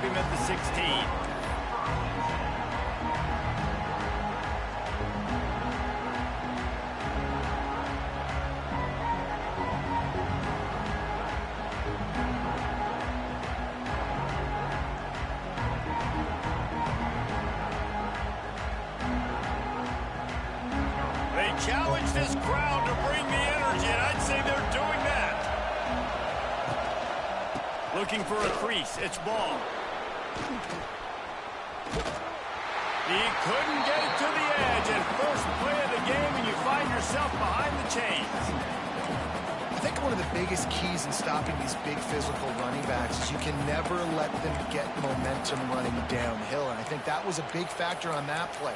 stop him at the 16. Challenge this crowd to bring the energy, and I'd say they're doing that. Looking for a crease. It's ball. He couldn't get it to the edge, and first play of the game, and you find yourself behind the chains. I think one of the biggest keys in stopping these big physical running backs is you can never let them get momentum running downhill, and I think that was a big factor on that play.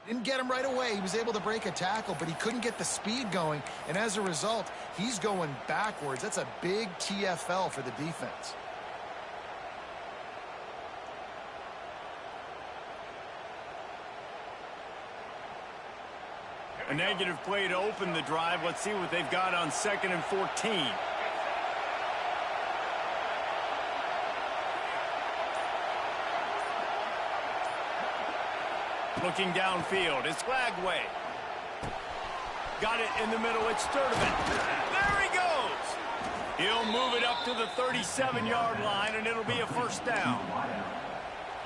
Didn't get him right away. He was able to break a tackle, but he couldn't get the speed going, and as a result, he's going backwards. That's a big TFL for the defense. A negative play to open the drive. Let's see what they've got on 2nd and 14. Looking downfield, it's Lagway. Got it in the middle, it's Sturdivant. There he goes! He'll move it up to the 37-yard line, and it'll be a first down.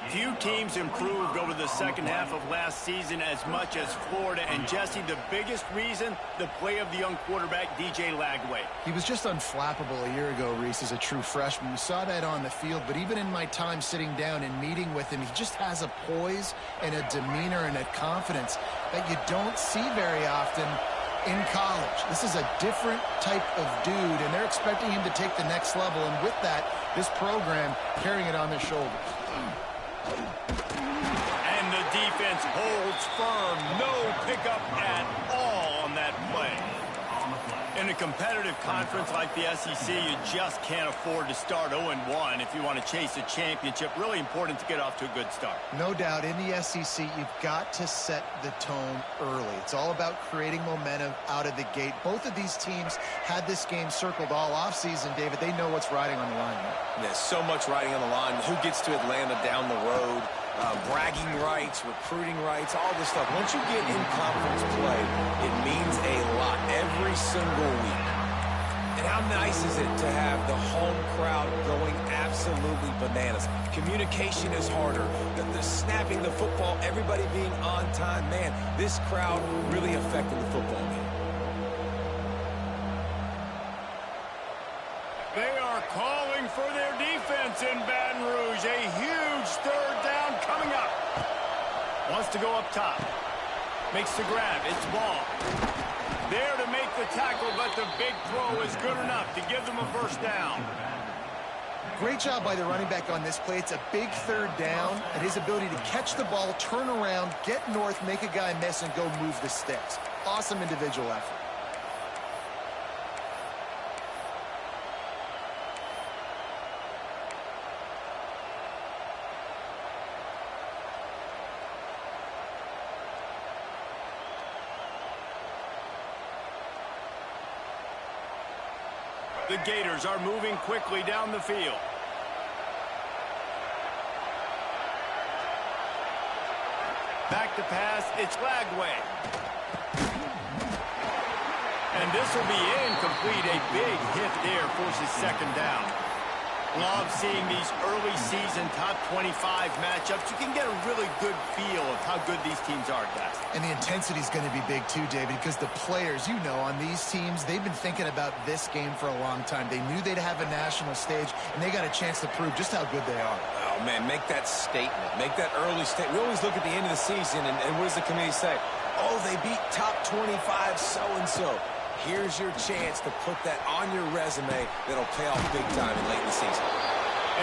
Few teams improved over the second half of last season as much as Florida. And, Jesse, the biggest reason, the play of the young quarterback, DJ Lagway. He was just unflappable a year ago, Reese, as a true freshman. We saw that on the field, but even in my time sitting down and meeting with him, he just has a poise and a demeanor and a confidence that you don't see very often in college. This is a different type of dude, and they're expecting him to take the next level. And with that, this program carrying it on their shoulders. And the defense holds firm. No pickup at all on that play. In a competitive conference like the SEC, you just can't afford to start 0-1 if you want to chase a championship. Really important to get off to a good start. No doubt, in the SEC, you've got to set the tone early. It's all about creating momentum out of the gate. Both of these teams had this game circled all offseason, David. They know what's riding on the line now. There's so much riding on the line. Who gets to Atlanta down the road? Bragging rights, recruiting rights, all this stuff. Once you get in conference play, it means a lot every single week. And how nice is it to have the home crowd going absolutely bananas? Communication is harder. The snapping the football, everybody being on time. Man, this crowd really affected the football game. They are calling for their defense in Baton Rouge. A huge third down coming up. Wants to go up top. Makes the grab. It's ball. There to make the tackle, but the big throw is good enough to give them a first down. Great job by the running back on this play. It's a big third down, and his ability to catch the ball, turn around, get north, make a guy miss, and go move the sticks. Awesome individual effort. The Gators are moving quickly down the field. Back to pass, it's Lagway. And this will be incomplete. A big hit there forces second down. Love seeing these early season top 25 matchups. You can get a really good feel of how good these teams are, guys. And the intensity is going to be big too, David, because the players, you know, on these teams, they've been thinking about this game for a long time. They knew they'd have a national stage, and they got a chance to prove just how good they are. Oh, man, make that statement. Make that early statement. We always look at the end of the season, and what does the committee say? Oh, they beat top 25 so-and-so. Here's your chance to put that on your resume that'll pay off big time in late in the season.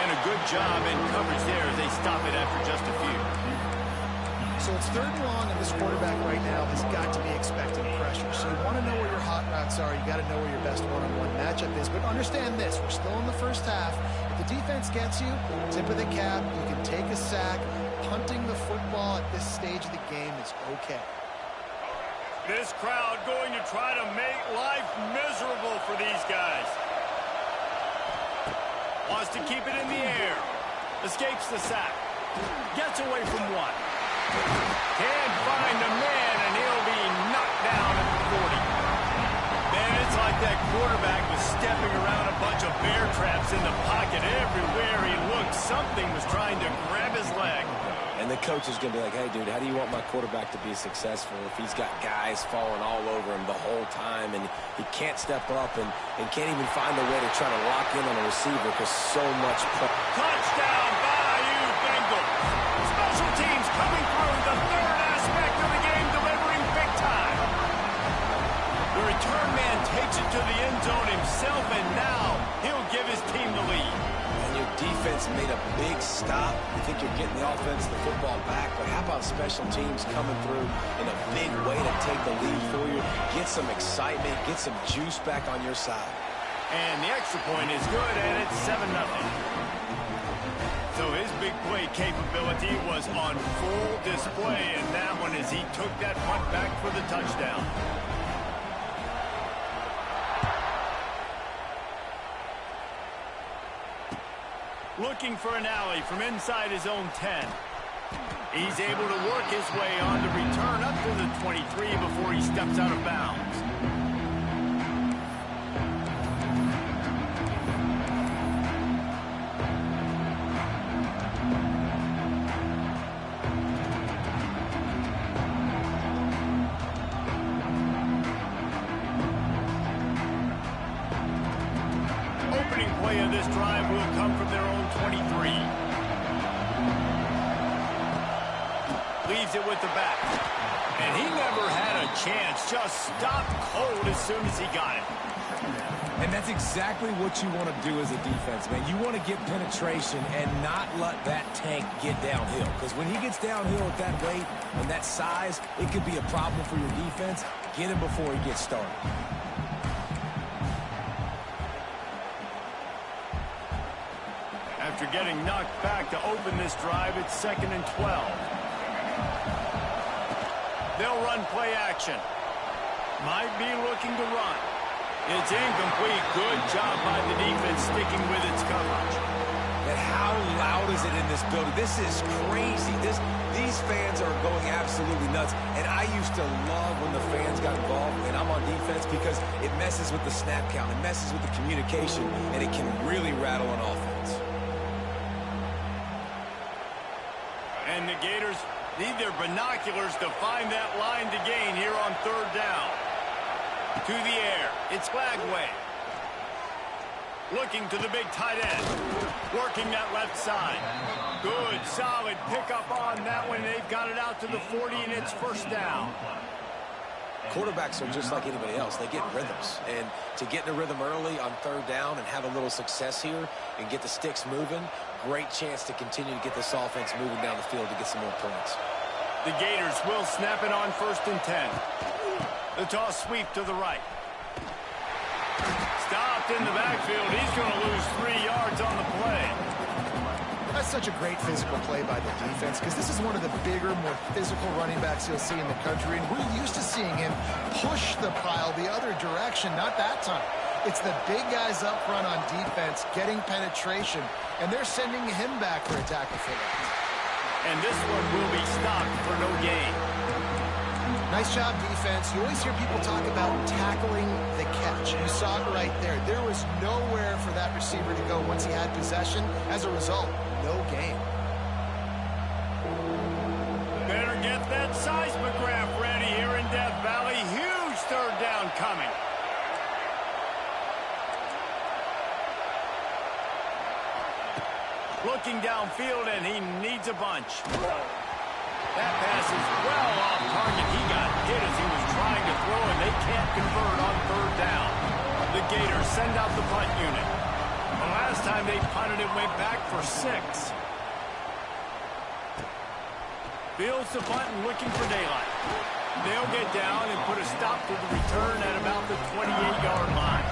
And a good job in coverage there as they stop it after just a few. So it's 3rd and long, and this quarterback right now has got to be expecting pressure. So you want to know where your hot routes are. You got to know where your best one-on-one matchup is. But understand this, we're still in the first half. If the defense gets you, tip of the cap, you can take a sack. Punting the football at this stage of the game is okay. This crowd going to try to make life miserable for these guys. Wants to keep it in the air. Escapes the sack. Gets away from one. Can't find a man, and he'll be knocked down at the 40. Man, it's like that quarterback was stepping around a bunch of bear traps in the pocket. Everywhere he looked, something was trying to grab his leg. And the coach is going to be like, hey, dude, how do you want my quarterback to be successful if he's got guys falling all over him the whole time and he can't step up and can't even find a way to try to lock in on a receiver because so much touchdown, Bayou Bengals. Special teams coming through the 3rd aspect of the game, delivering big time. The return man takes it to the end zone himself, and now he'll give his team the lead. Your defense made a big stop. You think you're getting the offense, the football back, but how about special teams coming through in a big way to take the lead for you, get some excitement, get some juice back on your side. And the extra point is good, and it's 7-0. So his big play capability was on full display in that one as he took that punt back for the touchdown. Looking for an alley from inside his own 10. He's able to work his way on the return up to the 23 before he steps out of bounds. Opening play of this drive will come from their own 23. Leaves it with the back. And he never had a chance. Just stopped cold as soon as he got it. And that's exactly what you want to do as a defense, man. You want to get penetration and not let that tank get downhill. Because when he gets downhill at that weight and that size, it could be a problem for your defense. Get him before he gets started. After getting knocked back to open this drive, it's 2nd and 12. They'll run play action. Might be looking to run. It's incomplete. Good job by the defense sticking with its coverage. And how loud is it in this building? This is crazy. These fans are going absolutely nuts. And I used to love when the fans got involved, and I'm on defense, because it messes with the snap count. It messes with the communication, and it can really rattle an offense. And the Gators need their binoculars to find that line to gain here on 3rd down. To the air, it's Flagway. Looking to the big tight end. Working that left side. Good, solid pickup on that one. They've got it out to the 40, and it's 1st down. Quarterbacks are just like anybody else. They get rhythms. And to get in a rhythm early on 3rd down and have a little success here and get the sticks moving, great chance to continue to get this offense moving down the field to get some more points. The Gators will snap it on 1st and 10. The toss sweep to the right. Stopped in the backfield. He's going to lose 3 yards on the play. That's such a great physical play by the defense, because this is one of the bigger, more physical running backs you'll see in the country, and we're used to seeing him push the pile the other direction. Not that time. It's the big guys up front on defense getting penetration, and they're sending him back for a tackle for that. And this one will be stopped for no gain. Nice job, defense. You always hear people talk about tackling the catch. You saw it right there. There was nowhere for that receiver to go once he had possession. As a result, no gain. Better get that seismograph ready here in Death Valley. Huge 3rd down coming. Looking downfield, and he needs a bunch. That pass is well off target. He got hit as he was trying to throw, and they can't convert on 3rd Gators send out the punt unit. The last time they punted, it went back for 6. Fields the punt and looking for daylight. They'll get down and put a stop to the return at about the 28-yard line.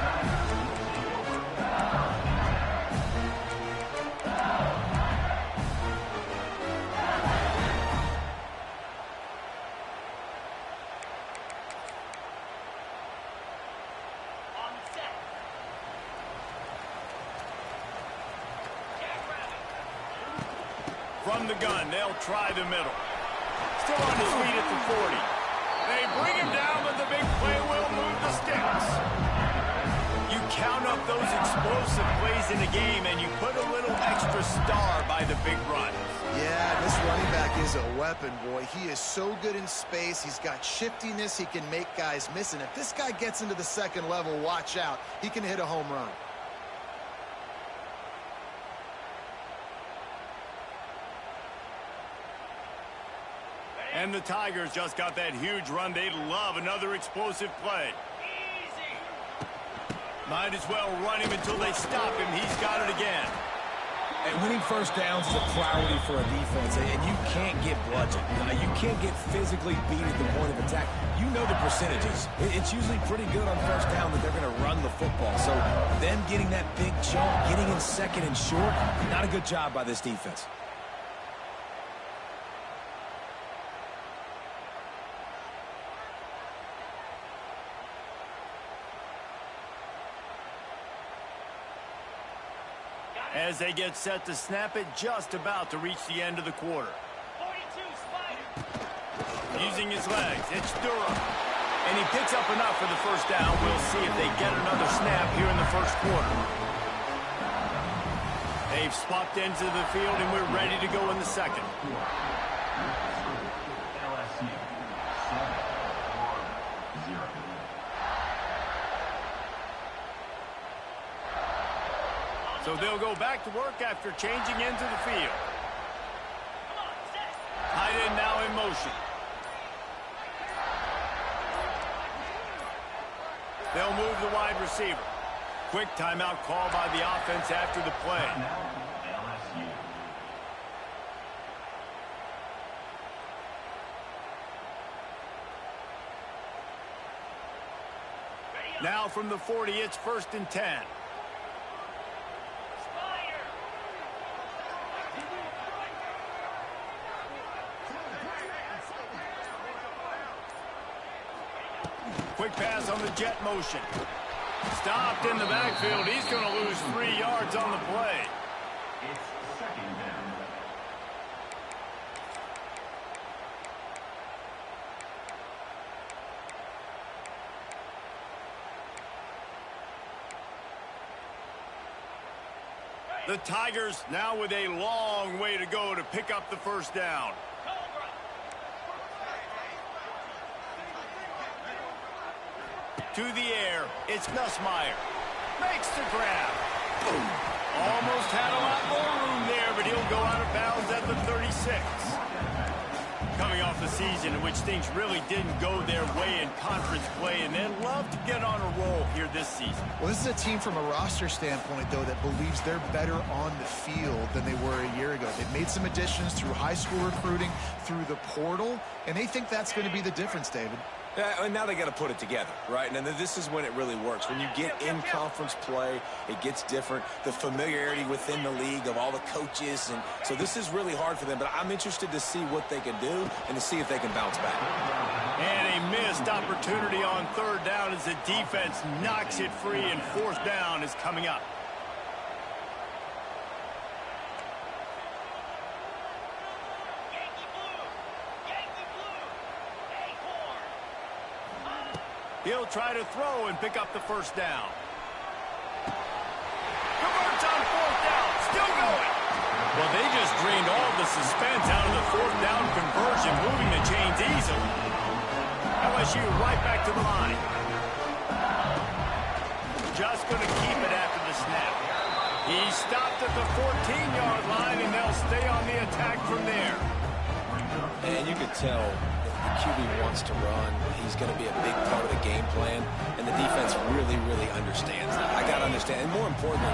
From the gun, they'll try the middle. Still on his feet at the 40. They bring him down, but the big play will move the sticks. You count up those explosive plays in a game, and you put a little extra star by the big run. Yeah, this running back is a weapon, boy. He is so good in space. He's got shiftiness. He can make guys miss. And if this guy gets into the second level, watch out. He can hit a home run. And the Tigers just got that huge run. They'd love another explosive play. Might as well run him until they stop him. He's got it again. And winning first downs is a priority for a defense, and you can't get bludgeoned. You can't get physically beat at the point of attack. You know the percentages. It's usually pretty good on first down that they're going to run the football. So them getting that big chunk, getting in second and short, not a good job by this defense. As they get set to snap it, just about to reach the end of the quarter. 42, Spider. Using his legs, it's Durham. And he picks up enough for the first down. We'll see if they get another snap here in the first quarter. They've swapped ends of the field, and we're ready to go in the second. LSU 7-4-0. So they'll go back to work after changing into the field. Tight end now in motion. They'll move the wide receiver. Quick timeout call by the offense after the play. LSU. Now from the 40, it's 1st and 10. Quick pass on the jet motion. Stopped in the backfield. He's going to lose 3 yards on the play. It's second down. The Tigers now with a long way to go to pick up the first down. To the air, it's Nussmeier. Makes the grab. Boom. Almost had a lot more room there, but he'll go out of bounds at the 36. Coming off a season in which things really didn't go their way in conference play, and they'd love to get on a roll here this season. Well, this is a team from a roster standpoint, though, that believes they're better on the field than they were a year ago. They've made some additions through high school recruiting, through the portal, and they think that's going to be the difference, David. And now they got to put it together, right? And then this is when it really works. When you get in conference play, it gets different. The familiarity within the league of all the coaches. And so this is really hard for them. But I'm interested to see what they can do and to see if they can bounce back. And a missed opportunity on 3rd down as the defense knocks it free, and 4th down is coming up. He'll try to throw and pick up the first down. Converts on 4th down. Still going. Well, they just drained all the suspense out of the 4th down conversion, moving the chains easily. LSU right back to the line. Just going to keep it after the snap. He stopped at the 14-yard line, and they'll stay on the attack from there. And you could tell the QB wants to run. He's going to be a big part of the game plan, and the defense really, really understands that. I got to understand, and more importantly,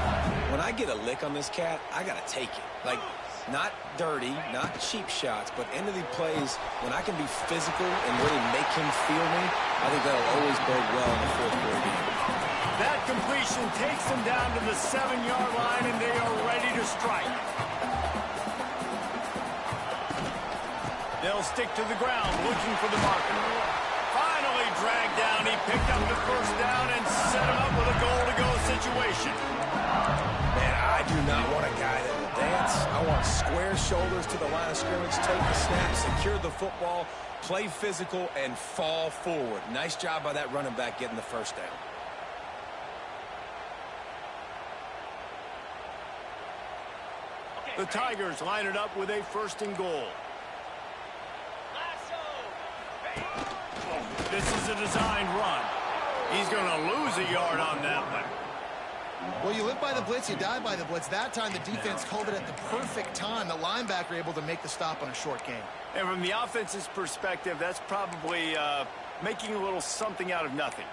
when I get a lick on this cat, I got to take it. Like, not dirty, not cheap shots, but end of the plays, when I can be physical and really make him feel me, I think that'll always bode well in the fourth quarter game. That completion takes them down to the 7-yard line, and they are ready to strike. They'll stick to the ground, looking for the marker. Finally dragged down. He picked up the first down and set him up with a goal-to-go situation. Man, I do not want a guy that will dance. I want square shoulders to the line of scrimmage, take the snap, secure the football, play physical, and fall forward. Nice job by that running back getting the first down. The Tigers line it up with a 1st and goal. This is a designed run. He's going to lose a yard on that one. Well, you live by the blitz, you die by the blitz. That time the defense called it at the perfect time. The linebacker able to make the stop on a short gain. And from the offense's perspective, that's probably making a little something out of nothing.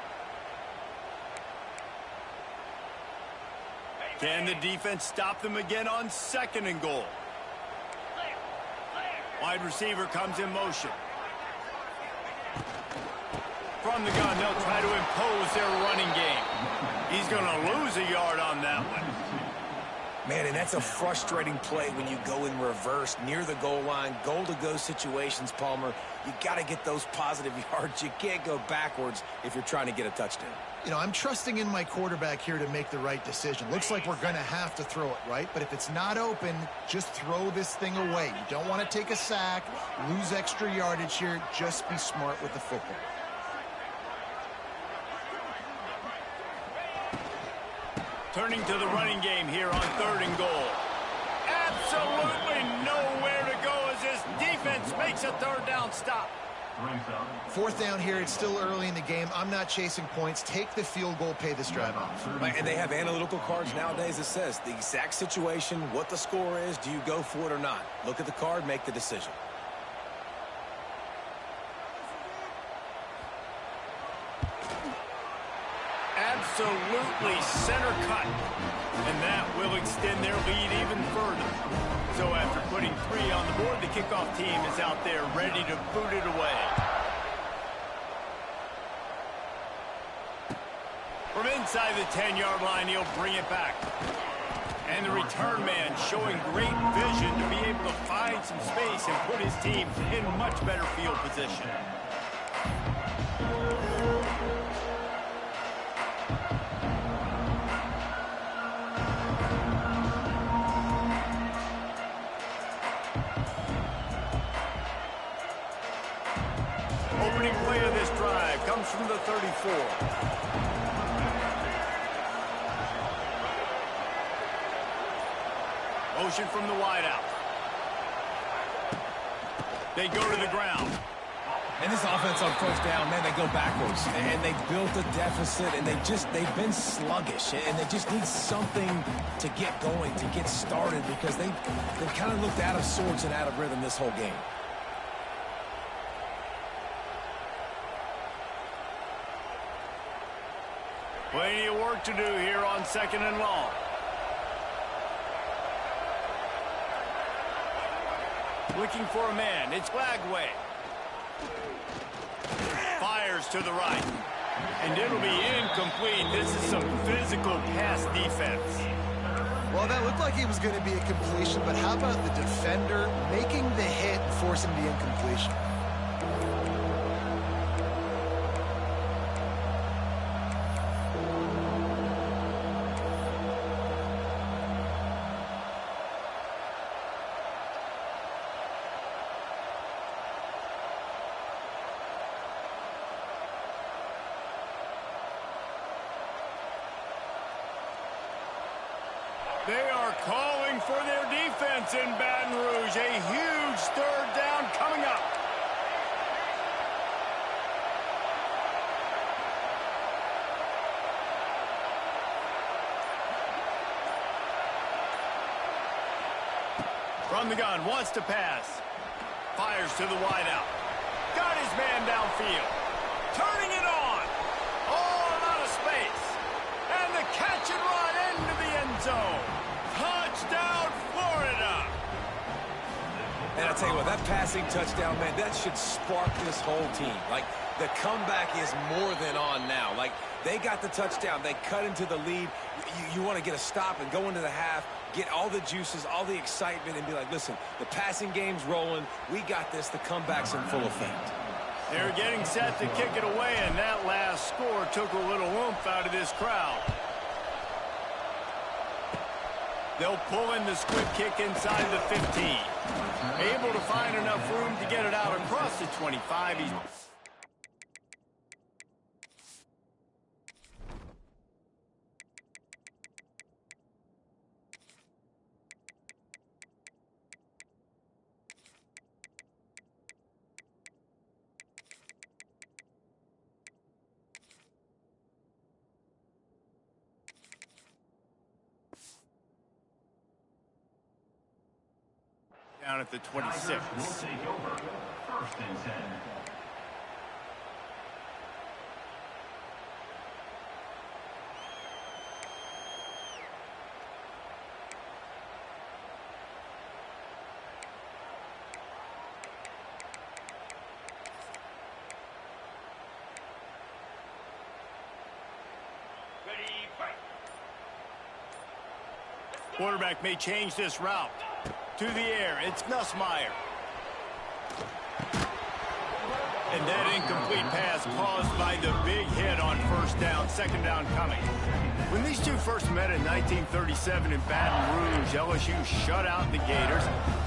Can the defense stop them again on 2nd and goal? Wide receiver comes in motion. From the gun, they'll try to impose their running game. He's going to lose a yard on that one. Man, and that's a frustrating play when you go in reverse near the goal line, goal-to-go situations, Palmer. You got to get those positive yards. You can't go backwards if you're trying to get a touchdown. You know, I'm trusting in my quarterback here to make the right decision. Looks like we're going to have to throw it, right? But if it's not open, just throw this thing away. You don't want to take a sack, lose extra yardage here. Just be smart with the football. Turning to the running game here on 3rd and goal. Absolutely nowhere to go as this defense makes a 3rd down stop. 4th down here. It's still early in the game. I'm not chasing points. Take the field goal, pay this drive off. And they have analytical cards nowadays that says the exact situation, what the score is, do you go for it or not? Look at the card, make the decision. Absolutely center cut. And that will extend their lead even further. So after putting 3 on the board, the kickoff team is out there ready to boot it away. From inside the 10-yard line, he'll bring it back. And the return man showing great vision to be able to find some space and put his team in much better field position. Opening play of this drive comes from the 34. Motion from the wideout. They go to the ground. And this offense on 1st down, man, they go backwards. And they built a deficit, and they've been sluggish. And they just need something to get going, to get started, because they've kind of looked out of sorts and out of rhythm this whole game. Plenty of work to do here on 2nd and long. Looking for a man. It's Glagway. Fires to the right. And it'll be incomplete. This is some physical pass defense. Well, that looked like it was going to be a completion, but how about the defender making the hit and forcing the incompletion? They are calling for their defense in Baton Rouge. A huge 3rd down coming up. From the gun, wants to pass. Fires to the wideout. got his man downfield. Turning it on. Oh, a lot of space. And the catch and run into the end zone. Touchdown, Florida. And I tell you what, that passing touchdown, man, that should spark this whole team. Like, the comeback is more than on now. Like, they got the touchdown. They cut into the lead. You want to get a stop and go into the half, get all the juices, all the excitement, and be like, listen, the passing game's rolling. We got this. The comeback's in full effect. They're getting set to kick it away, and that last score took a little oomph out of this crowd. They'll pull in the squib kick inside the 15. Able to find enough room to get it out across the 25. Down at the 26. Tigers will take over. 1st and 10. Quarterback may change this route. To the air, it's Nussmeier. And that incomplete pass caused by the big hit on first down, second down coming. When these two first met in 1937 in Baton Rouge, LSU shut out the Gators.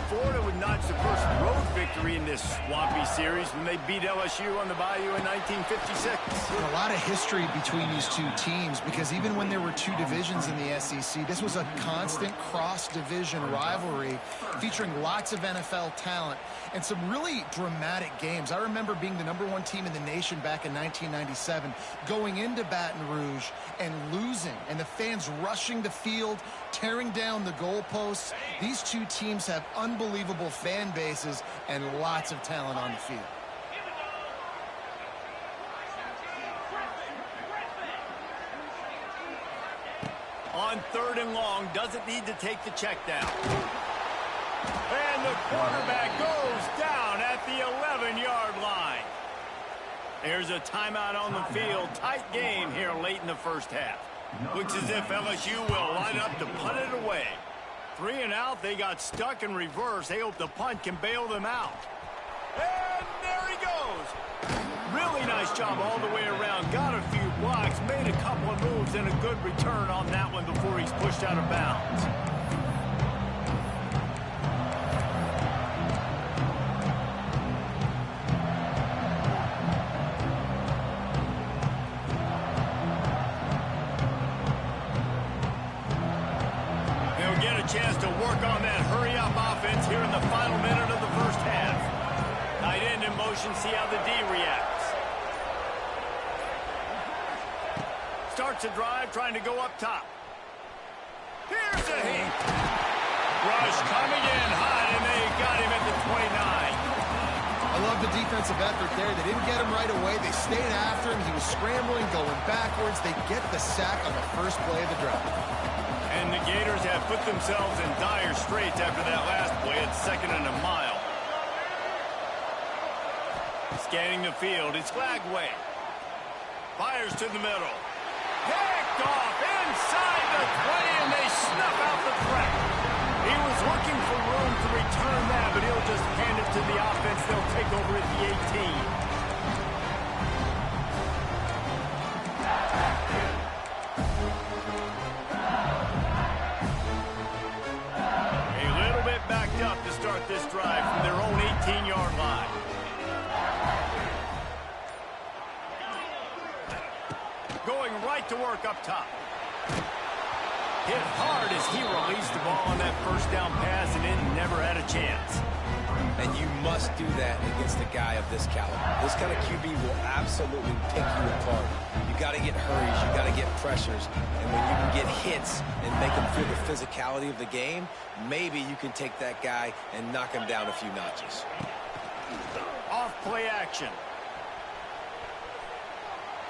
Florida would notch the first road victory in this swampy series when they beat LSU on the Bayou in 1956. A lot of history between these two teams because even when there were two divisions in the SEC, this was a constant cross-division rivalry featuring lots of NFL talent and some really dramatic games. I remember being the #1 team in the nation back in 1997, going into Baton Rouge and losing, and the fans rushing the field, tearing down the goalposts. These two teams have unbelievable fan bases and lots of talent on the field. On 3rd and long, doesn't need to take the check down. And the quarterback goes down at the 11-yard line. There's a timeout on the field. Tight game here late in the first half. Looks as if LSU will line up to punt it away. 3 and out, they got stuck in reverse. They hope the punt can bail them out. And there he goes. Really nice job all the way around. Got a few blocks, made a couple of moves, and a good return on that one before he's pushed out of bounds. Chance to work on that hurry-up offense here in the final minute of the first half. Tight end in motion, see how the D reacts. Starts a drive, trying to go up top. Here's a heat. Rush coming in hot, and they got him at the 29. I love the defensive effort there. They didn't get him right away. They stayed after him. He was scrambling, going backwards. They get the sack on the first play of the drive. And the Gators have put themselves in dire straits after that last play at 2nd and a mile. Scanning the field, it's Flagway. Fires to the middle. Picked off inside the 20, and they snuff out the threat. He was looking for room to return that, but he'll just hand it to the offense. They'll take over at the 18. Start this drive from their own 18-yard line. Going right to work up top. Hit hard as he released the ball on that first down pass, and it never had a chance. And you must do that against a guy of this caliber. This kind of QB will absolutely pick you apart. You got to get hurries, you got to get pressures, and when you can get hits and make him feel the physicality of the game, maybe you can take that guy and knock him down a few notches. Off Play action.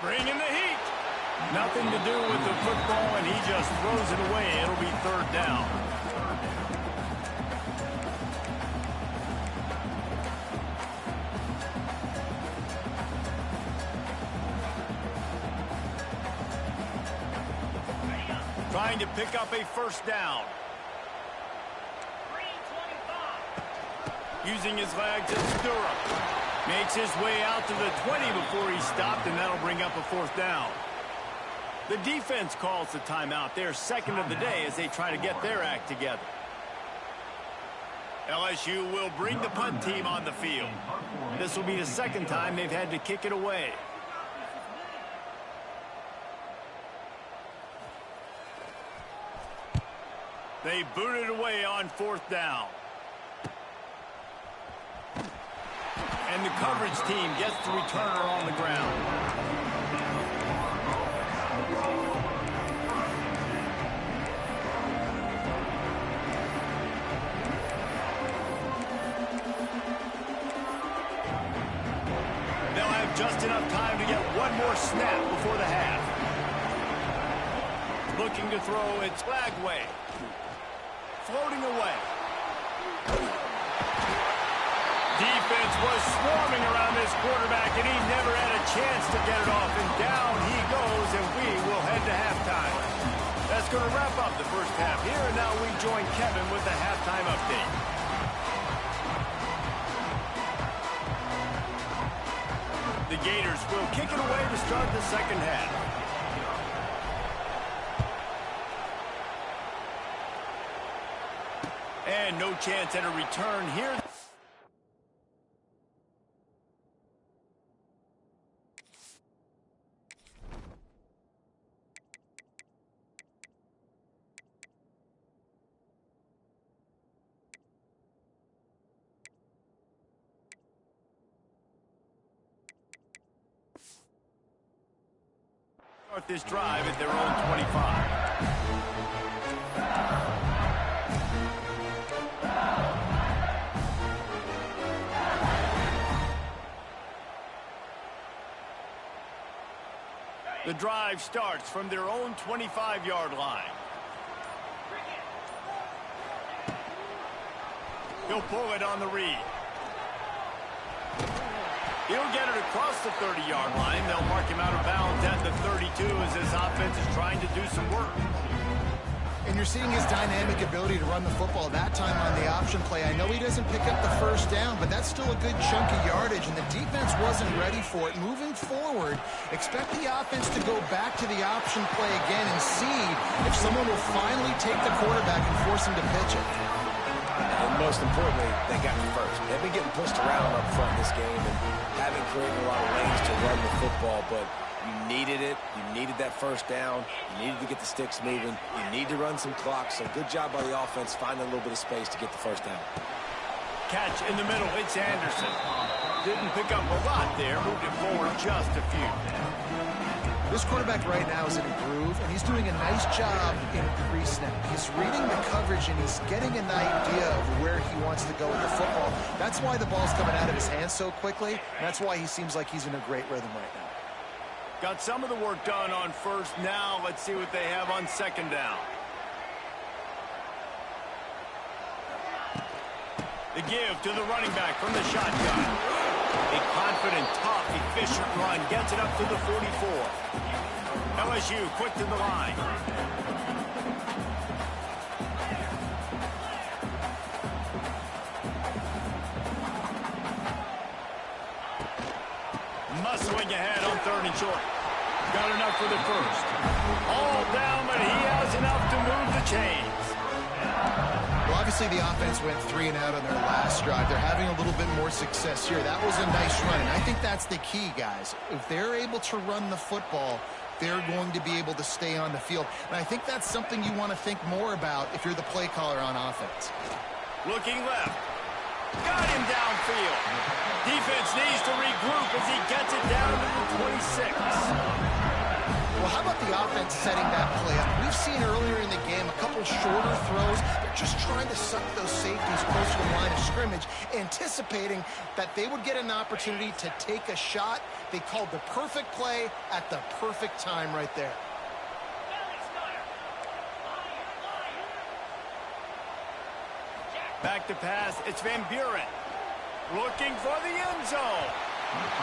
Bringing the heat. Nothing to do with the football, and he just throws it away. It'll be third down. Trying to pick up a first down. Using his legs as stirrup. Makes his way out to the 20 before he stopped, and that'll bring up a fourth down. The defense calls the timeout. They're second of the day as they try to get their act together. LSU will bring the punt team on the field. This will be the second time they've had to kick it away. They boot it away on fourth down. And the coverage team gets the returner on the ground. They'll have just enough time to get one more snap before the half. Looking to throw, it's Flagway. Floating away. Defense was swarming around this quarterback, and he never had a chance to get it off. And down he goes, and we will head to halftime. That's going to wrap up the first half here, and now we join Kevin with the halftime update. The Gators will kick it away to start the second half. And no chance at a return here. Start this drive at their own 25. The drive starts from their own 25-yard line. He'll pull it on the read. He'll get it across the 30-yard line. They'll mark him out of bounds at the 32 as his offense is trying to do some work. And you're seeing his dynamic ability to run the football that time on the option play. I know he doesn't pick up the first down, but that's still a good chunk of yardage, and the defense wasn't ready for it. Moving forward, expect the offense to go back to the option play again and see if someone will finally take the quarterback and force him to pitch it. And most importantly, they got it first. They've been getting pushed around up front this game and haven't created a lot of lanes to run the football, but you needed it. You needed that first down. You needed to get the sticks moving. You need to run some clock. So good job by the offense finding a little bit of space to get the first down. Catch in the middle. It's Anderson. Didn't pick up a lot there. Moved it forward just a few. This quarterback right now is in a groove, and he's doing a nice job in pre-snap. He's reading the coverage, and he's getting an idea of where he wants to go with the football. That's why the ball's coming out of his hands so quickly, and that's why he seems like he's in a great rhythm right now. Got some of the work done on first. Now let's see what they have on second down. The give to the running back from the shotgun. A confident, tough, efficient run gets it up to the 44. LSU quick to the line. Muscling ahead on third and short. Got enough for the first. All down, but he has enough to move the chains. Well, obviously the offense went 3 and out on their last drive. They're having a little bit more success here. That was a nice run, and I think that's the key, guys. If they're able to run the football, they're going to be able to stay on the field. And I think that's something you want to think more about if you're the play caller on offense. Looking left. Got him downfield. Defense needs to regroup as he gets it down to the 26. Well, how about the offense setting that play up? We've seen earlier in the game a couple shorter throws. They're just trying to suck those safeties closer to the line of scrimmage, anticipating that they would get an opportunity to take a shot. They called the perfect play at the perfect time right there. Back to pass, it's Van Buren. Looking for the end zone.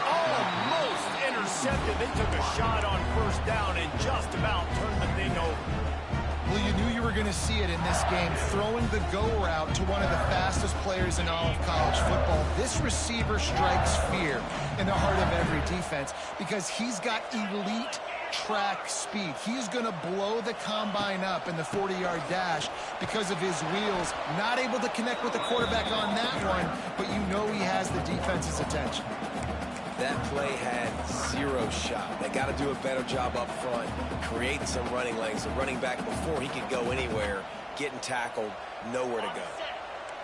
Almost intercepted. They took a shot on first down and just about turned the thing over. Well, you knew you were going to see it in this game, throwing the go route to one of the fastest players in all of college football. This receiver strikes fear in the heart of every defense because he's got elite track speed. He's going to blow the combine up in the 40-yard dash because of his wheels. Not able to connect with the quarterback on that one, but you know he has the defense's attention. That play had zero shot. They got to do a better job up front, creating some running lanes. The running back, before he could go anywhere, getting tackled, nowhere to go.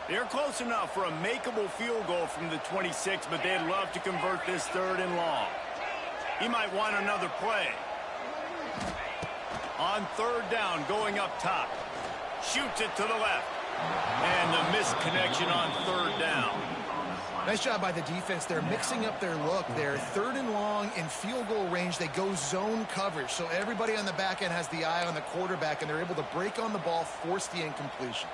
They're close enough for a makeable field goal from the 26, but they'd love to convert this 3rd and long. He might want another play. On 3rd down, going up top. Shoots it to the left. And the missed connection on 3rd down. Nice job by the defense. They're mixing up their look. They're 3rd and long in field goal range. They go zone coverage. So everybody on the back end has the eye on the quarterback, and they're able to break on the ball, force the incompletion.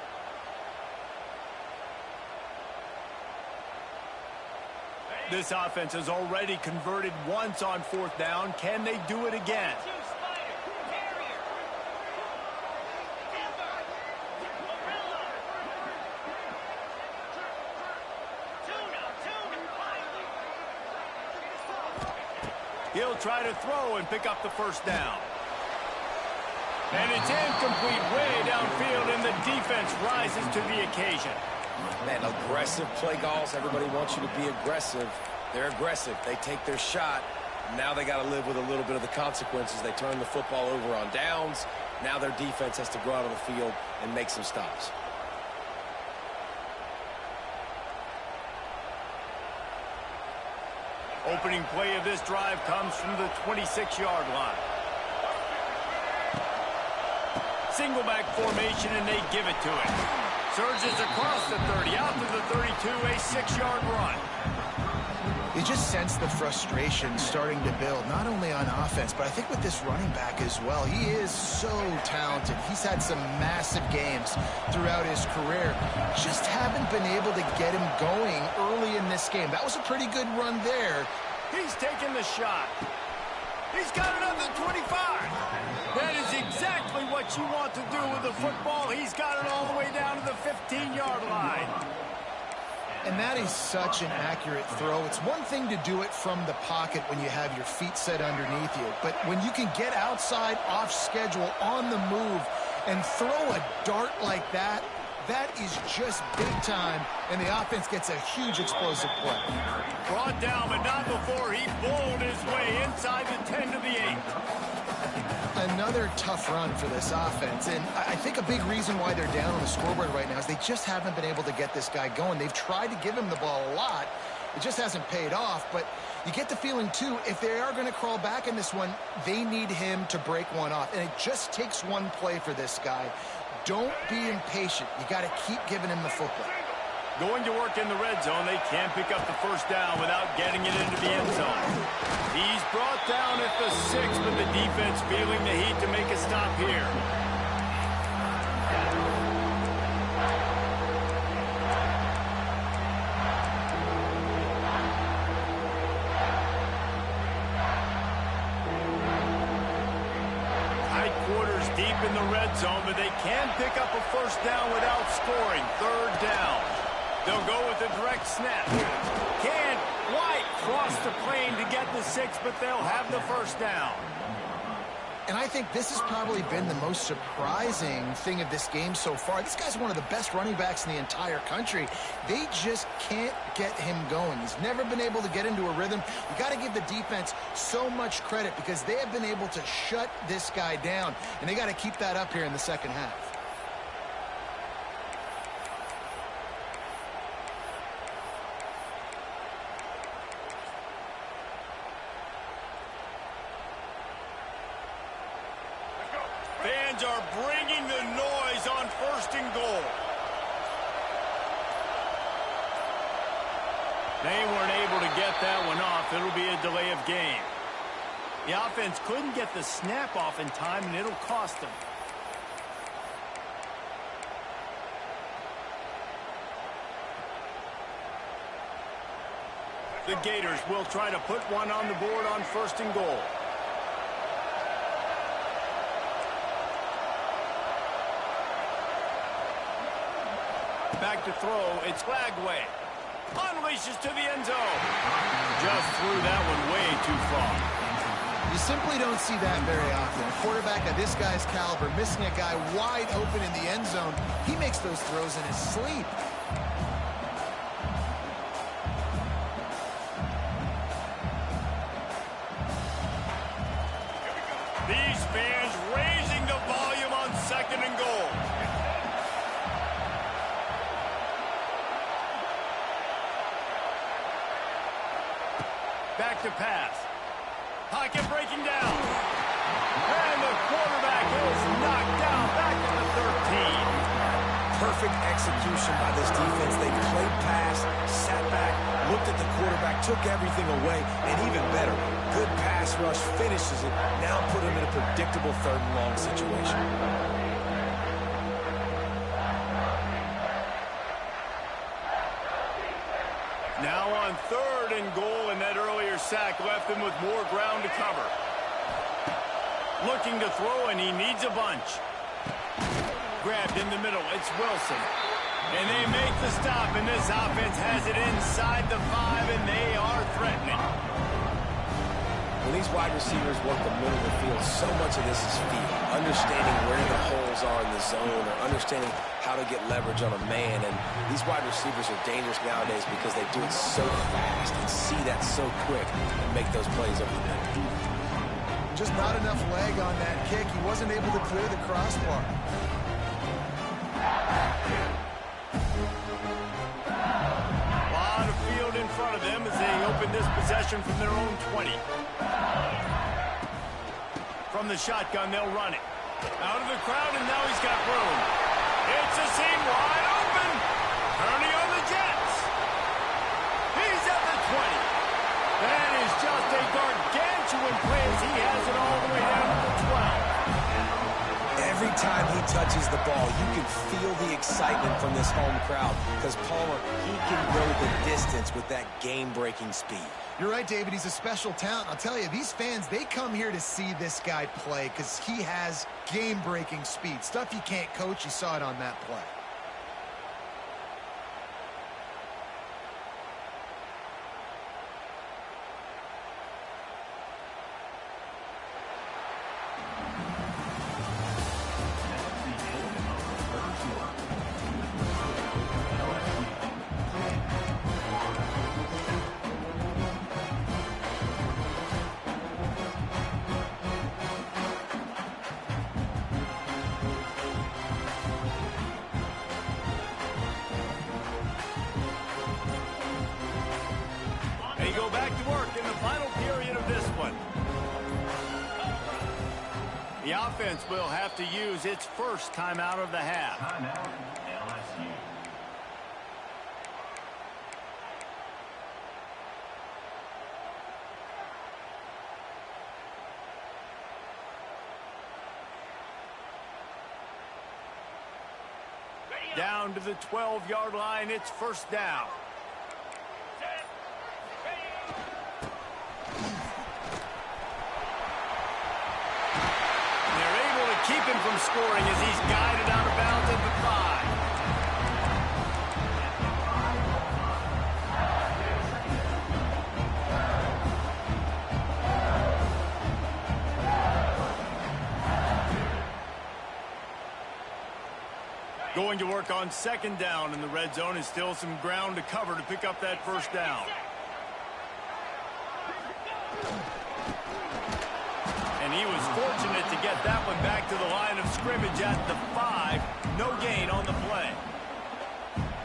This offense has already converted once on 4th down. Can they do it again? He'll try to throw and pick up the 1st down. And it's incomplete way downfield, and the defense rises to the occasion. Man, aggressive play calls. Everybody wants you to be aggressive. They're aggressive. They take their shot. Now they got to live with a little bit of the consequences. They turn the football over on downs. Now their defense has to go out on the field and make some stops. Opening play of this drive comes from the 26-yard line. Single back formation, and they give it to him. Surges across the 30, out to the 32, a 6-yard run. You just sense the frustration starting to build, not only on offense, but I think with this running back as well. He is so talented. He's had some massive games throughout his career. Just haven't been able to get him going early in this game. That was a pretty good run there. He's taking the shot. He's got it at the 25. That is exactly what you want to do with the football. He's got it all the way down to the 15-yard line. And that is such an accurate throw. It's one thing to do it from the pocket when you have your feet set underneath you, but when you can get outside, off schedule, on the move, and throw a dart like that, that is just big time, and the offense gets a huge explosive play. Brought down, but not before he bowled his way inside the 10 to the 8. Another tough run for this offense, and I think a big reason why they're down on the scoreboard right now is they just haven't been able to get this guy going. They've tried to give him the ball a lot. It just hasn't paid off, but you get the feeling, too, if they are going to crawl back in this one, they need him to break one off, and it just takes one play for this guy. Don't be impatient. You got to keep giving him the football. Going to work in the red zone. They can't pick up the 1st down without getting it into the end zone. He's brought down at the 6, but the defense feeling the heat to make a stop here. Tight quarters deep in the red zone, but they can pick up a 1st down without scoring. 3rd down. They'll go with a direct snap. Can't quite cross the plane to get the 6, but they'll have the 1st down. And I think this has probably been the most surprising thing of this game so far. This guy's one of the best running backs in the entire country. They just can't get him going. He's never been able to get into a rhythm. You got to give the defense so much credit because they have been able to shut this guy down, and they got to keep that up here in the second half. Fans are bringing the noise on 1st and goal. They weren't able to get that one off. It'll be a delay of game. The offense couldn't get the snap off in time, and it'll cost them. The Gators will try to put one on the board on 1st and goal. Back to throw. It's Glagway. Unleashes to the end zone. Just threw that one way too far. You simply don't see that very often. A quarterback of this guy's caliber missing a guy wide open in the end zone. He makes those throws in his sleep. These fans raising the volume on 2nd and goal. Back to pass. Pocket breaking down. And the quarterback is knocked down back at the 13. Perfect execution by this defense. They played pass, sat back, looked at the quarterback, took everything away, and even better, good pass rush, finishes it, now put him in a predictable 3rd and long situation. Now on 3rd and goal, and that earlier sack left him with more ground to cover. Looking to throw, and he needs a bunch. Grabbed in the middle, it's Wilson. And they make the stop, and this offense has it inside the 5, and they are threatening. When these wide receivers work the middle of the field, so much of this is feel. Understanding where the holes are in the zone, or understanding how to get leverage on a man. And these wide receivers are dangerous nowadays because they do it so fast and see that so quick and make those plays over the middle. Just not enough leg on that kick. He wasn't able to clear the crossbar. A lot of field in front of them as they open this possession from their own 20. From the shotgun, they'll run it. Out of the crowd, and now he's got room. It's a seam wide open. Turning on the Jets. He's at the 20. That is just a gargantuan play as he has it all the way down to the 12. Every time he touches the ball, you can feel the excitement from this home crowd because Palmer, he can go the distance with that game-breaking speed. You're right, David. He's a special talent. I'll tell you, these fans, they come here to see this guy play because he has game-breaking speed. Stuff you can't coach. You saw it on that play. They go back to work in the final period of this one. The offense will have to use its first timeout of the half. Timeout, LSU. Down to the 12-yard line, it's 1st down. Keep him from scoring as he's guided out of bounds at the 5. Going to work on 2nd down in the red zone is still some ground to cover to pick up that 1st down. And he was fortunate to get that one back to the line of scrimmage at the 5. No gain on the play.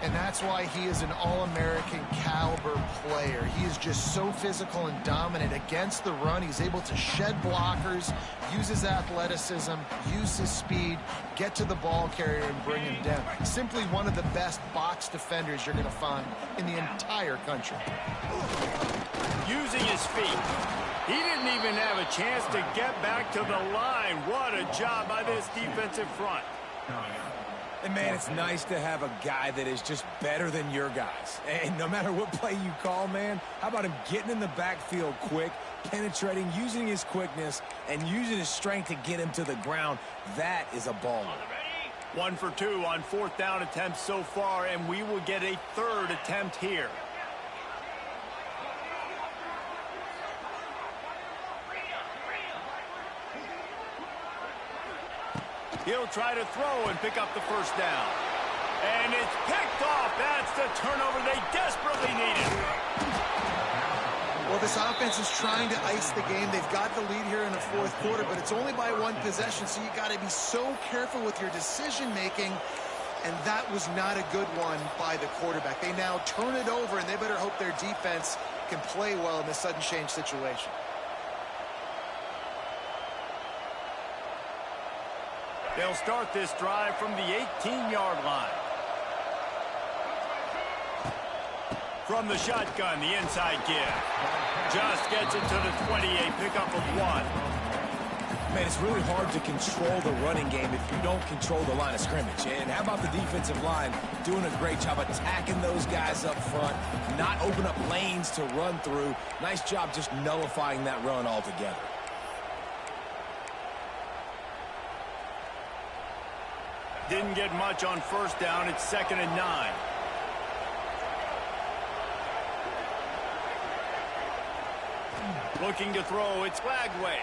And that's why he is an All-American caliber player. He is just so physical and dominant against the run. He's able to shed blockers, use his athleticism, use his speed, get to the ball carrier and bring him down. Simply one of the best box defenders you're going to find in the entire country. Using his feet. He didn't even have a chance to get back to the line. What a job by this defensive front. And, man, it's nice to have a guy that is just better than your guys. And no matter what play you call, man, how about him getting in the backfield quick, penetrating, using his quickness, and using his strength to get him to the ground? That is a baller. 1 for 2 on 4th down attempts so far, and we will get a 3rd attempt here. He'll try to throw and pick up the 1st down. And it's picked off. That's the turnover they desperately needed. Well, this offense is trying to ice the game. They've got the lead here in the 4th quarter, but it's only by 1 possession, so you got to be so careful with your decision-making, and that was not a good one by the quarterback. They now turn it over, and they better hope their defense can play well in this sudden change situation. They'll start this drive from the 18-yard line. From the shotgun, the inside give. Just gets it to the 28, pickup of 1. Man, it's really hard to control the running game if you don't control the line of scrimmage. And how about the defensive line doing a great job attacking those guys up front, not open up lanes to run through. Nice job just nullifying that run altogether. Didn't get much on 1st down. It's 2nd and 9. Looking to throw. It's Flagway.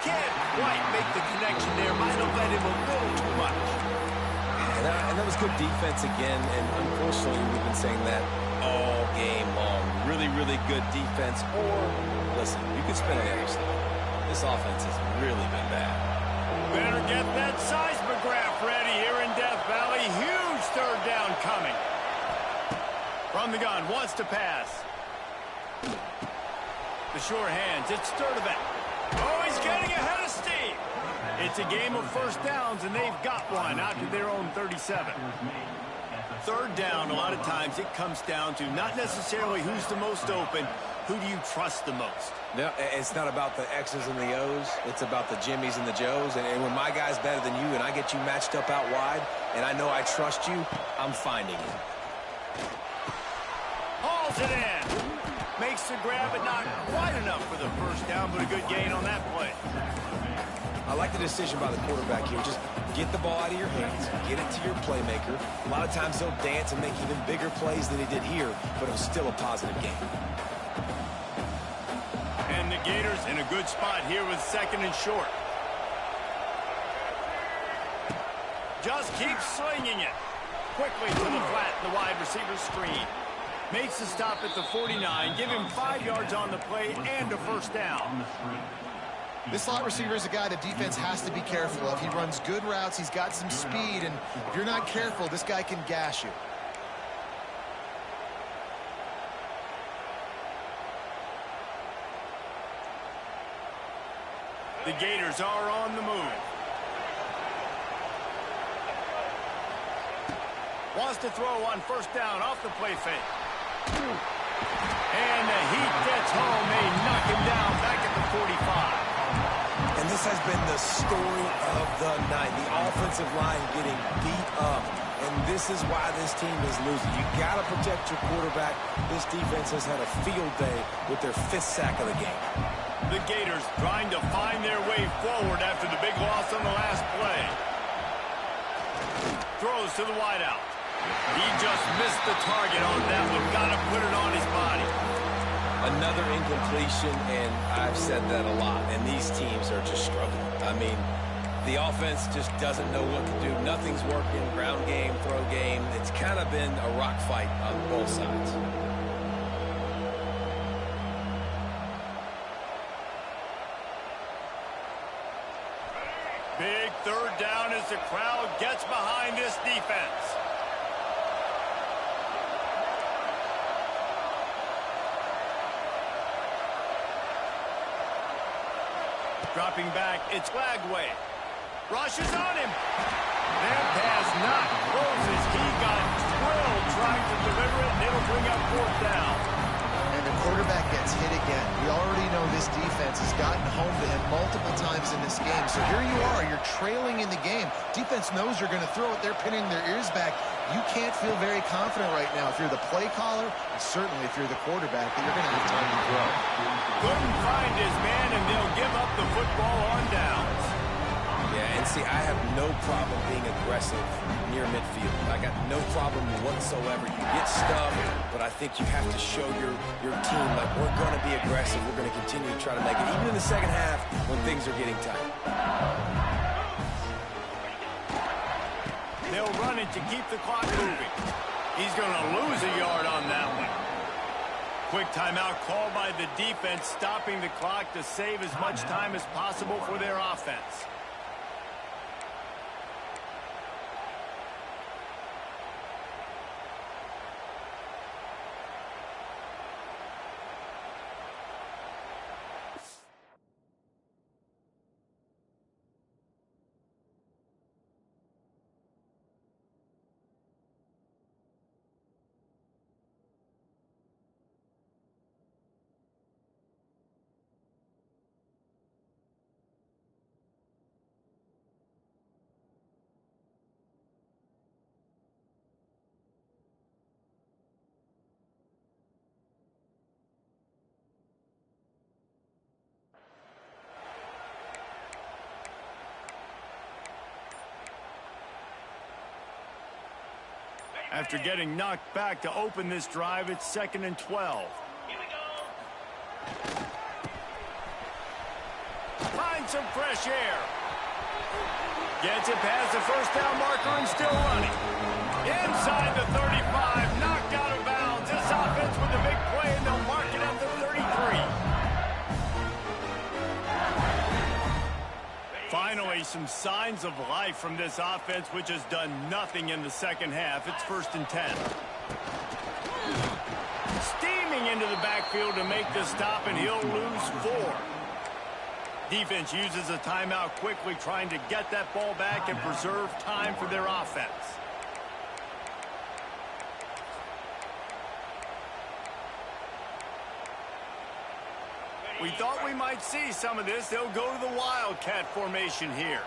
Can't quite make the connection there. Might have led him a little too much. And that was good defense again. And unfortunately, we've been saying that all game long. Really, really good defense. Or, listen, you could spin on the other side. This offense has really been bad. Better get that seismograph ready here in Death Valley. Huge 3rd down coming. From the gun, wants to pass. The sure hands, it's Sturdivant. Oh, he's getting ahead of steam. It's a game of 1st downs, and they've got one out to their own 37. 3rd down, a lot of times it comes down to not necessarily who's the most open, who do you trust the most? No, it's not about the X's and the O's. It's about the Jimmys and the Joes. And when my guy's better than you and I get you matched up out wide and I know I trust you, I'm finding you. Hauls it in. Makes the grab, but not quite enough for the 1st down, but a good gain on that play. I like the decision by the quarterback here. Just get the ball out of your hands, get it to your playmaker. A lot of times he'll dance and make even bigger plays than he did here, but it was still a positive game. And the Gators in a good spot here with 2nd and short. Just keeps slinging it. Quickly to the flat, the wide receiver screen. Makes the stop at the 49. Give him 5 yards on the play and a 1st down. This slot receiver is a guy the defense has to be careful of. He runs good routes. He's got some speed, and if you're not careful, this guy can gash you. The Gators are on the move. Wants to throw on 1st down off the play fake. And the heat gets home. They knock him down back at the 45. And this has been the story of the night. The offensive line getting beat up. And this is why this team is losing. You got to protect your quarterback. This defense has had a field day with their 5th sack of the game. The Gators trying to find their way forward after the big loss on the last play. Throws to the wideout. He just missed the target on that one. Got to put it on his body. Another incompletion, and I've said that a lot, and these teams are just struggling. I mean, the offense just doesn't know what to do. Nothing's working. Ground game, throw game. It's kind of been a rock fight on both sides. Big 3rd down as the crowd gets behind this defense. Dropping back, it's Flagway. Rushes on him. That pass not closes. He got drilled trying to deliver it, and it'll bring up fourth down. And the quarterback gets hit again. We already know this defense has gotten home to him multiple times in this game. So here you are, you're trailing in the game. Defense knows you're going to throw it. They're pinning their ears back. You can't feel very confident right now if you're the play caller, and certainly if you're the quarterback, that you're going to have time to throw. Couldn't find his man, and they'll give up the football on downs. Yeah, and see, I have no problem being aggressive near midfield. I got no problem whatsoever. You get stuffed, but I think you have to show your team, like, we're going to be aggressive. We're going to continue to try to make it, even in the second half when things are getting tight. They'll run it to keep the clock moving. He's going to lose a yard on that one. Quick timeout called by the defense, stopping the clock to save as much time as possible for their offense. After getting knocked back to open this drive, it's 2nd and 12. Here we go. Find some fresh air. Gets it past the first down marker and still running. Inside the 35, knocked out of bounds. This offense with a big play, and they'll mark it at the 33. Finally, some signs of life from this offense, which has done nothing in the second half. It's 1st and 10. Steaming into the backfield to make the stop, and he'll lose 4. Defense uses a timeout quickly, trying to get that ball back and preserve time for their offense. We thought we might see some of this. They'll go to the Wildcat formation here.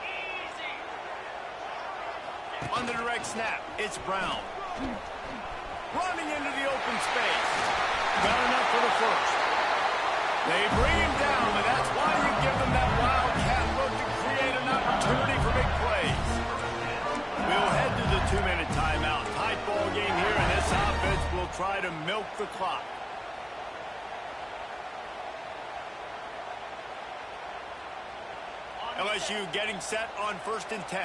On the direct snap, it's Brown. Running into the open space. Got enough for the first. They bring him down, but that's why you give them that Wildcat look to create an opportunity for big plays. We'll head to the 2-minute timeout. Tight ball game here, and this offense will try to milk the clock. LSU getting set on 1st and 10.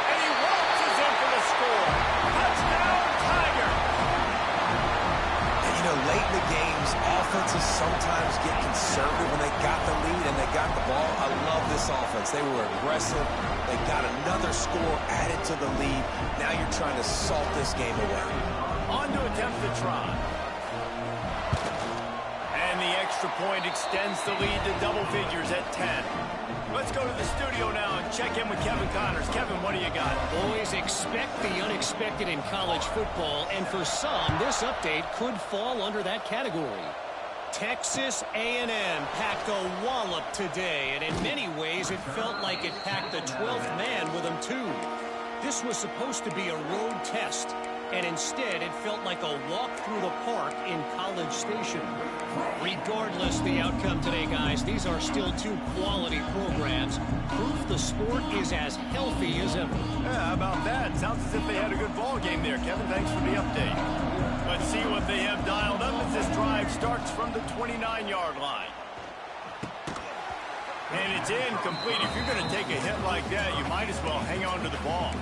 And he waltzes in for the score. Touchdown, Tiger. And, you know, late in the games, offenses sometimes get conservative when they got the lead and they got the ball. I love this offense. They were aggressive. They got another score added to the lead. Now you're trying to salt this game away. On to attempt the try. And the extra point extends the lead to double figures at 10. Let's go to the studio now and check in with Kevin Connors. Kevin, what do you got? Boys, expect the unexpected in college football, and for some, this update could fall under that category. Texas A&M packed a wallop today, and in many ways, it felt like it packed the 12th man with them, too. This was supposed to be a road test, and instead it felt like a walk through the park in College Station. Regardless the outcome today, guys, these are still 2 quality programs. Proof the sport is as healthy as ever. Yeah, how about that? Sounds as if they had a good ball game there, Kevin. Thanks for the update. Let's see what they have dialed up as this drive starts from the 29-yard line. And it's incomplete. If you're going to take a hit like that, you might as well hang on to the ball.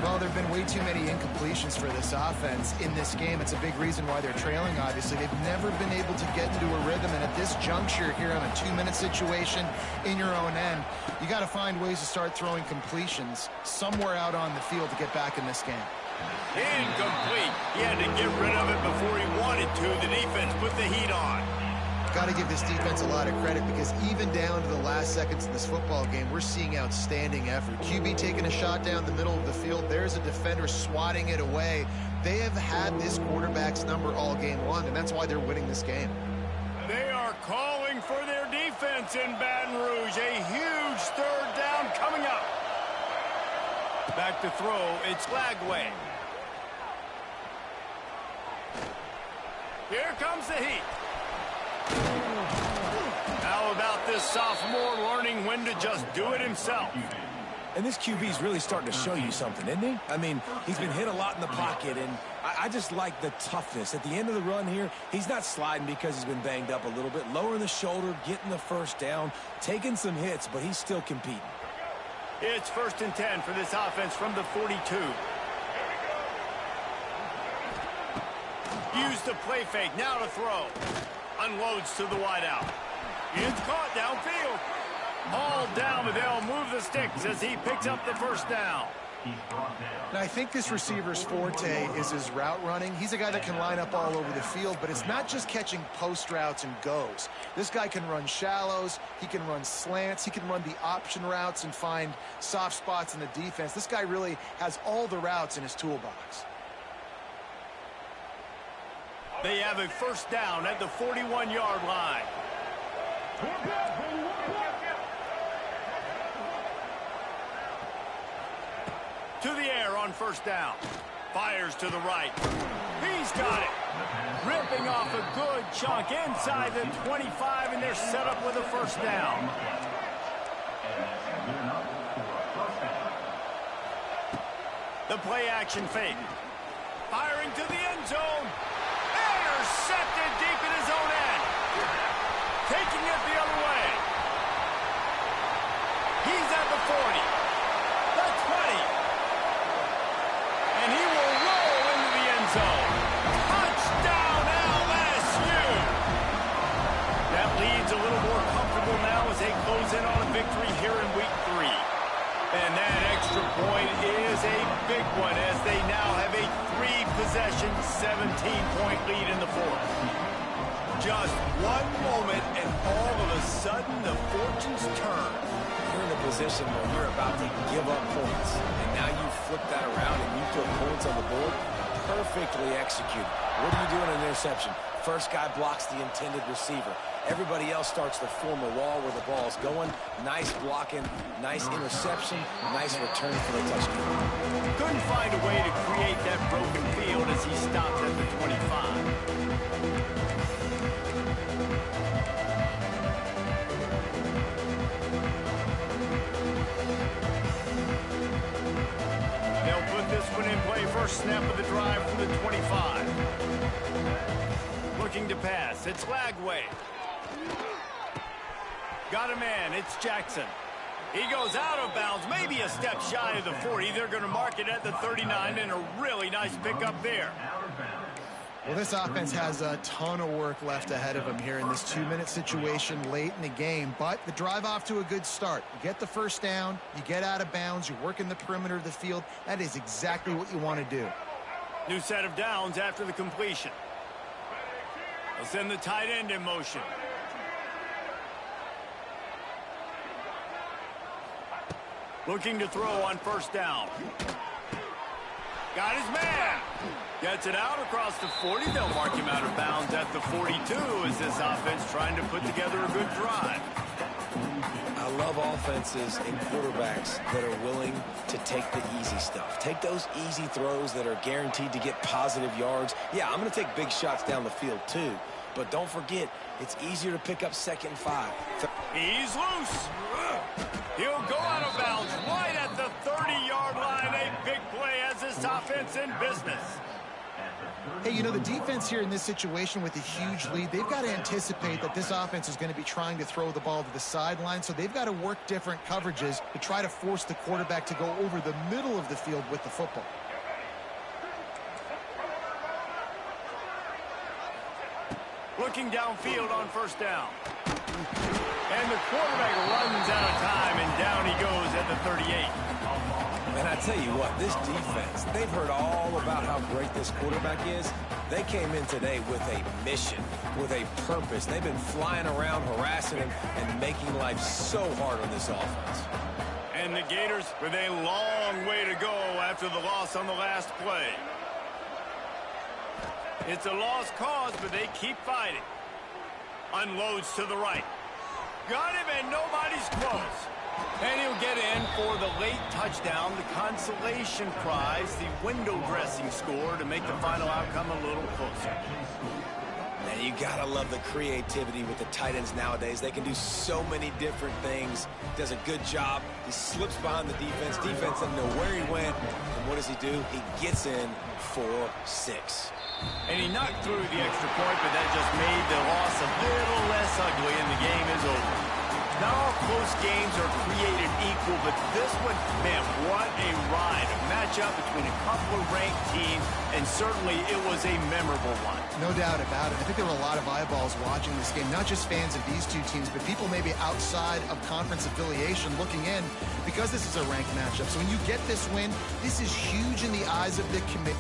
Well, there have been way too many incompletions for this offense in this game. It's a big reason why they're trailing, obviously. They've never been able to get into a rhythm, and at this juncture here on a 2-minute situation in your own end, you got to find ways to start throwing completions somewhere out on the field to get back in this game. Incomplete. He had to get rid of it before he wanted to. The defense put the heat on. Got to give this defense a lot of credit because even down to the last seconds of this football game, we're seeing outstanding effort. QB taking a shot down the middle of the field. There's a defender swatting it away. They have had this quarterback's number all game long, and that's why they're winning this game. They are calling for their defense in Baton Rouge. A huge third down coming up. Back to throw. It's Lagway. Here comes the heat. How about this sophomore learning when to just do it himself? And this QB's really starting to show you something, isn't he? I mean, he's been hit a lot in the pocket, and I just like the toughness. At the end of the run here, he's not sliding because he's been banged up a little bit. Lowering the shoulder, getting the first down, taking some hits, but he's still competing. It's 1st and 10 for this offense from the 42. Use the play fake, now to throw. Unloads to the wideout. It's caught downfield. All down, but they'll move the sticks as he picks up the first down. Now, I think this receiver's forte is his route running. He's a guy that can line up all over the field, but it's not just catching post routes and goes. This guy can run shallows, he can run slants, he can run the option routes and find soft spots in the defense. This guy really has all the routes in his toolbox. They have a first down at the 41-yard line. To the air on first down. Fires to the right. He's got it. Ripping off a good chunk inside the 25, and they're set up with a first down. The play action fake. Firing to the end zone. Intercepted deep in his own end. Taking it the other way. He's at the 40. The 20. And he will roll into the end zone. Touchdown, LSU! That lead's a little more comfortable now as they close in on a victory here in week 3. And that extra point is a big one as they now have a 3-possession, 17-point lead in the 4th. Just one moment, and all of a sudden, the fortunes turn. You're in a position where you're about to give up points, and now you flip that around and you put points on the board. Perfectly executed. What do you do in an interception? First guy blocks the intended receiver. Everybody else starts to form a wall where the ball's going. Nice blocking, nice interception, nice return for the touchdown. Couldn't find a way to create that broken field as he stopped at the 25. They'll put this one in play. First snap of the drive from the 25. Looking to pass. It's Lagway. Got a man. It's Jackson. He goes out of bounds, maybe a step shy of the 40. They're going to mark it at the 39, and a really nice pickup there. Well, this offense has a ton of work left ahead of them here in this 2-minute situation late in the game, but the drive off to a good start. You get the first down, you get out of bounds, you work in the perimeter of the field. That is exactly what you want to do. New set of downs after the completion. They'll send the tight end in motion. Looking to throw on first down. Got his man. Gets it out across the 40. They'll mark him out of bounds at the 42 as this offense trying to put together a good drive. I love offenses and quarterbacks that are willing to take the easy stuff. Take those easy throws that are guaranteed to get positive yards. Yeah, I'm going to take big shots down the field too. But don't forget, it's easier to pick up 2nd and 5. He's loose. He'll go out of bounds right at the 30-yard line. A big play as this offense in business. Hey, you know, the defense here in this situation with a huge lead, they've got to anticipate that this offense is going to be trying to throw the ball to the sideline, so they've got to work different coverages to try to force the quarterback to go over the middle of the field with the football. Looking downfield on first down. And the quarterback runs out of time, and down he goes at the 38. And I tell you what, this defense, they've heard all about how great this quarterback is. They came in today with a mission, with a purpose. They've been flying around, harassing him, and making life so hard on this offense. And the Gators with a long way to go after the loss on the last play. It's a lost cause, but they keep fighting. Unloads to the right. Got him, and nobody's close. And he'll get in for the late touchdown, the consolation prize, the window dressing score to make the final outcome a little closer. And you gotta love the creativity with the tight ends nowadays. They can do so many different things. Does a good job. He slips behind the defense. Defense doesn't know where he went. And what does he do? He gets in for 6. And he knocked through the extra point, but that just made the loss a little less ugly, and the game is over. Not all close games are created equal, but this one, man, what a ride. A matchup between a couple of ranked teams, and certainly it was a memorable one. No doubt about it. I think there were a lot of eyeballs watching this game, not just fans of these two teams, but people maybe outside of conference affiliation looking in because this is a ranked matchup. So when you get this win, this is huge in the eyes of the committee.